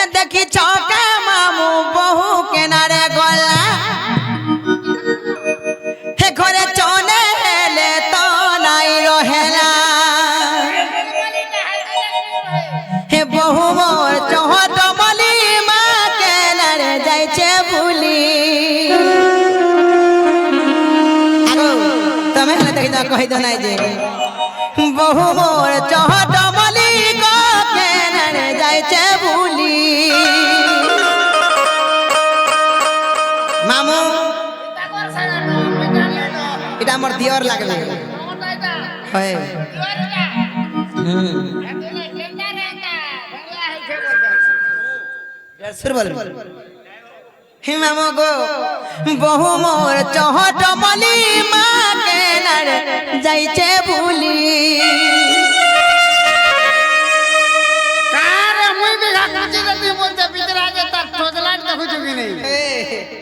হে দেখি চকা মামু বহু কেনারে গলা হে ঘরে চলে হেলে তো নাই রহেলা হে বহু মোর চহট মলি মা কেনারে যাইছে ভুলি তুমি হেলে দেখি কহি তো নাই যে বহু মোর চহট মলি কেনারে যাইছে ভুলি মামু এটা আমার দিওর লাগবে হয় হে মামু গো বহু মোর চহট মলি মা কেনার যাইছে ভুলি বলতে ভিতরে আগে তার ঠোজলাট দেখুছো কি নেই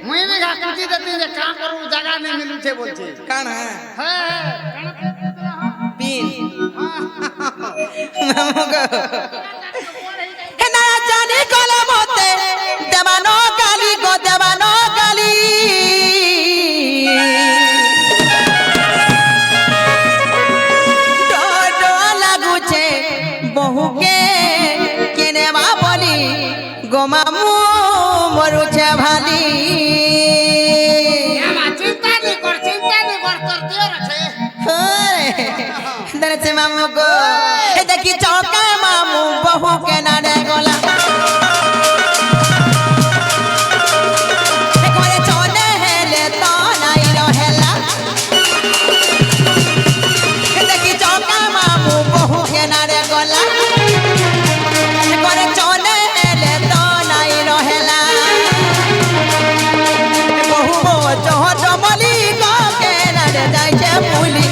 মুই भी खुशी देती जे काम करू जगह नहीं मिलू छे बोलछे कान हां पिन मामुगो हे ना जानी कोले मते देवानो गाली गो देवानो गाली डो लागू छे बहु के केनेवा बोली गो मामू मरु छे भाली से मामू को देखी चौका मामू बहु के नारे गोला चले हेले तो नहीं रहेला देखी चौका मामू बहु के नारे गोला चले हेले तो नहीं रहेला बहु चहट मली के नारे जाइछे भूली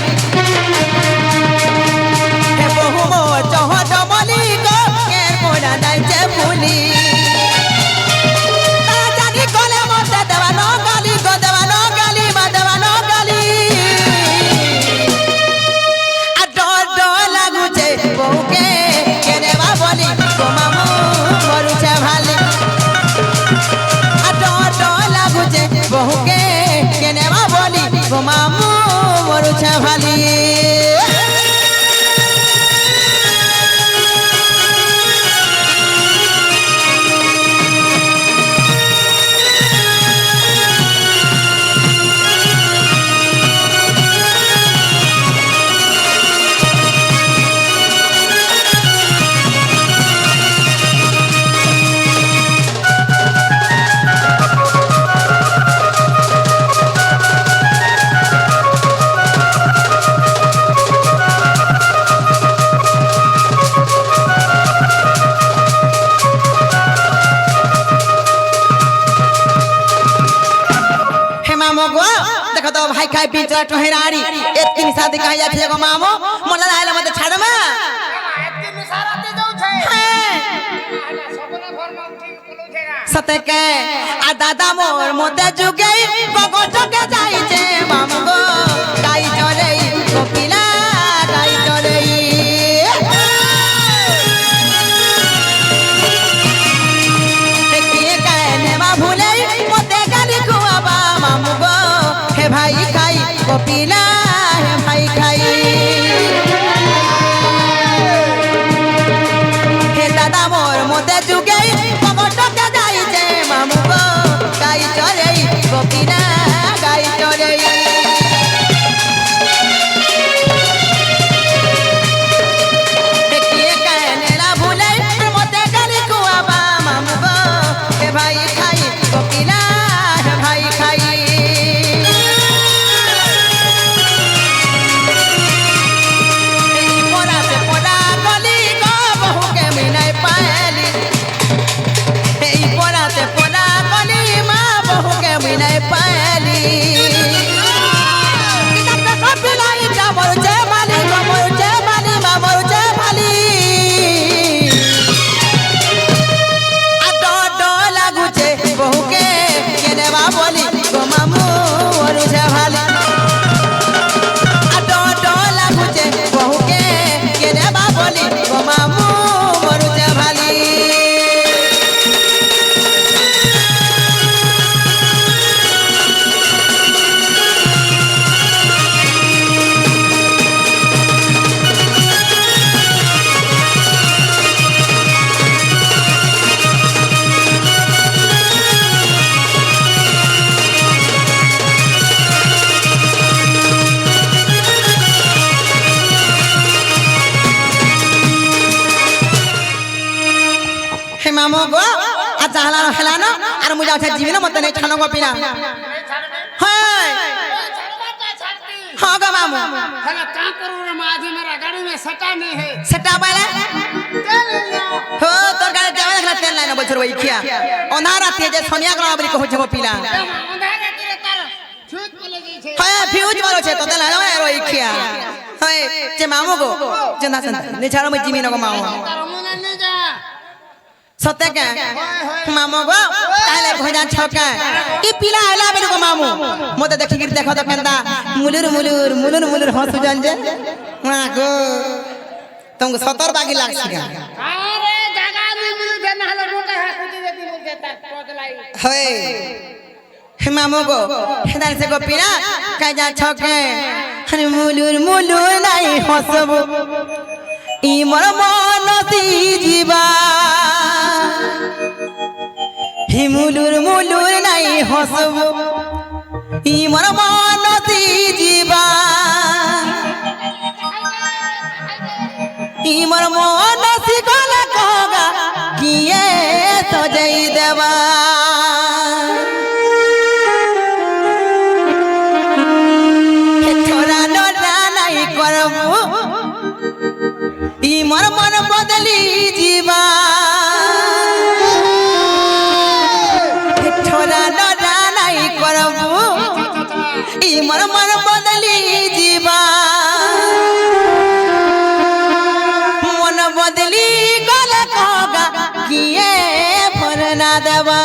मामू मरु छे भाली देखो तो भाई खाई पी चला टोहरारी एक दिन शादी कहा जाए गो मामो मोला लाइला मत छाड़ मा एक दिन साराते जाऊ छे सपना भर में उठी बोलू छेगा सते के आ दादा मोर मोते जुगे गगो जगे जाई छे मामो गो गाई चले कोकिला गाई चले देखिए कहने मा भूले मोते गाली खुआबा मामो गो हे भाई खाई कोकिला हे भाई खाई हे दादा मोर मोते जुगे कमटो के जाई छे मामू गो गाई चले कोकिला गाई चले देखिए कहने ला भूले मोते गाली खुआबा मामू गो हे भाई खाई कोकिला हे भाई खाई মামু গো আর জাহলা হেলান আর মুই যাচ্ছে জীবন মতে নেই ছানো গো পিলা হ্যাঁ हाँ गो मामू हला का करू रे माजी मेरा गाड़ी में सटा नहीं है सेटा बाले हो तोर गाड़ी देवे देखला तेल लाइन बछर वही खिया ओनारा ते जे सोनिया गला बरी कहू छबो पिला अंधारे तेरे तार फ्यूज बोले गई छे हां फ्यूज मारो छे तो तेल लाइन वही खिया हाय जे मामू गो जंदा सन ने छाड़ो मैं जिमी न गो मामू तार मुने नहीं जा सत्य के मामू गो काले भजा छका ई पिला आला बेन गो मामू मते देखि गिर देखो तो केंदा मुलुर मुलुर मुलुर मुलुर हसु जन जे हां गो तुमको सतर बागी लागसी का अरे जगह नहीं मिल देना हला मोटा है कुछ देती मिल देता टोदलाई हे मामू गो हेदार से गो पिला काजा छके हरे मुलुर मुलुर नाही हसबो ई मोर मनसी जीवा हि मुलुर मुलुर नाही हसबो ई मोर मनसी जीवा ई मोर मनसी गला कहगा किए सजई देवा हे छोरा डरा नाही करबो ई मोर मन बदली जीवा छोरा डरा नाही करबो ई मोर मन बदली जीवा मन बदली गले कहगा किए भरना देवा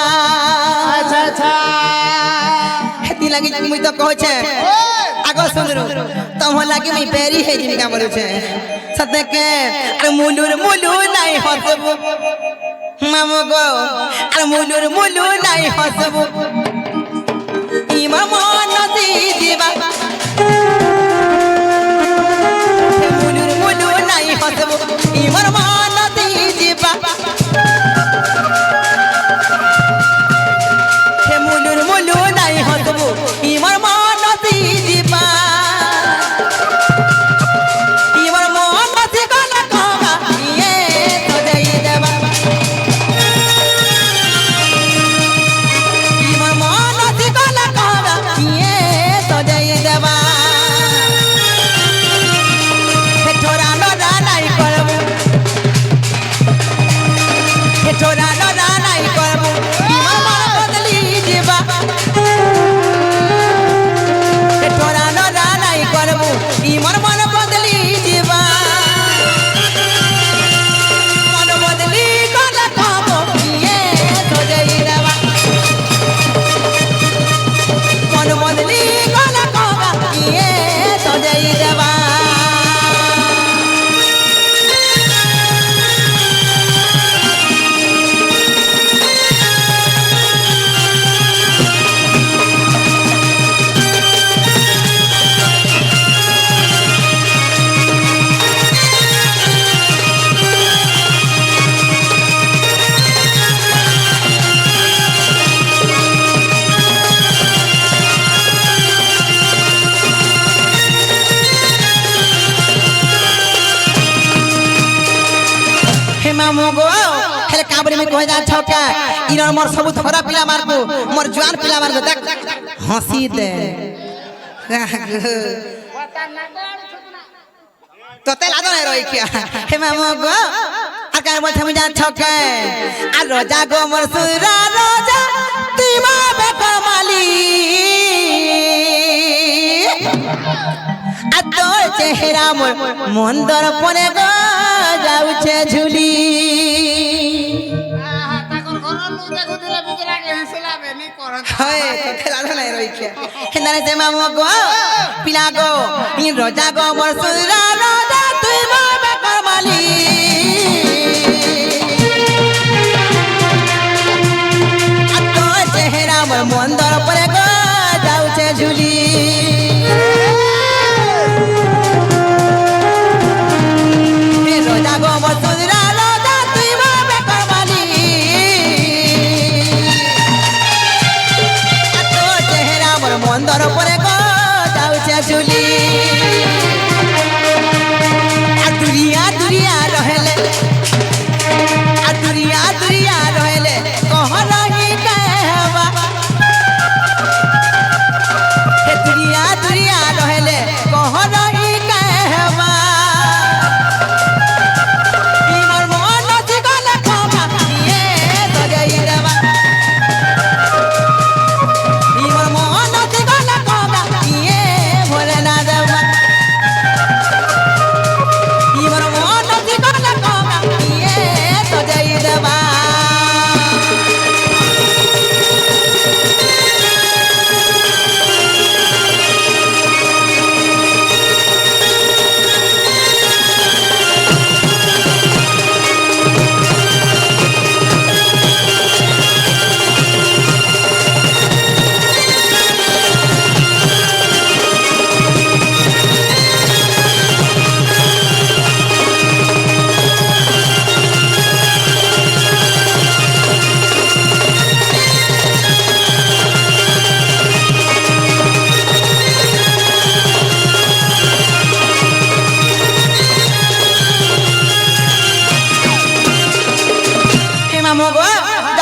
अच्छा अच्छा हेती लगी मुई तो कहै छे आगो सुनरो तम लागी मैं बेरी है जिनका बोलू छे सत्य के अरे मुलुर मुलुर नाही हसबो मामू गो अरे मुलुर मुलुर नाही हसबो ई मोर मन सी जीवा मुलुर मुलुर नाही हसबो ई मोर मन सी जीवा हे मुलुर मुलुर नाही हसबो ई मोर मन सी जीवा ई मोर मन सी गला कहगा किए सजई देवा ई मोर मन सी गला कहगा किए सजई देवा हे छोरा डरा नाही करबो हे छोरा डरा नाही करबो ई मोर मन बदली जीवा हे छोरा डरा नाही करबो ई मोर मन बदली जीवा मन बदली गला कहबो किए सजई देवा मन बदली गला कहबा किए सजई देवा हे मामू गो हेले काबरी में कह जा छका इनर मोर सब थोड़ा पिला मारबो मोर जवान पिला मारबो देख हंसी दे पता ना कर छुपना तो ते लादो नहीं रही क्या हे मामू गो आकार मोर थम जा छका आ रोजा गो मोर सुरा रोजा तीमा बे कमाली आ तोर चेहरा मोर मंदर पने गो जाउछे झुली आहा ताकर घर लोग देखो दिला बिचरा के हंसला बे नहीं करत हाय तो खेलानो नहीं रही क्या हेनारे से मामू गो पिला गो इन रोजा गो मोर सुरा रोजा तुई बाबा करमाली आ तो चेहरा मोर मंदर परे गो जाउछे झुली हे रोजा गो मोर सुरा रोजा तुई बाबा करमाली आ तो चेहरा मोर मंदर परे गो जाउछे झुली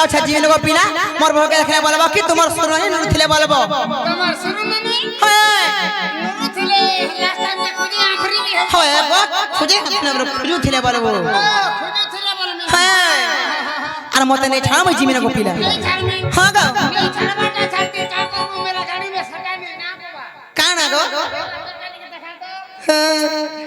যাও ছাজি লোক পিলা মোর বউকে দেখলে বলবো কি তোমার শুরু হে নুরু থিলে বলবো তোমার শুরু মানে হ্যাঁ নুরু ছিলে লাস্ট টাইম তে খুঁজে আখরি নি হ্যাঁ গো খুঁজে আমরা খুঁজু থিলে বলবো খুঁজে ছিলে বলমি হ্যাঁ আর মতে নেই ছাড়া মই জিমিনা গো পিলা এই ছাড়মি হ্যাঁ গো এই ছাড়বাটা ছাড়তে কা করবো মেরা গাড়ি মে সটা নি না বাবা কানা গো কালি কে দেখা তো হ্যাঁ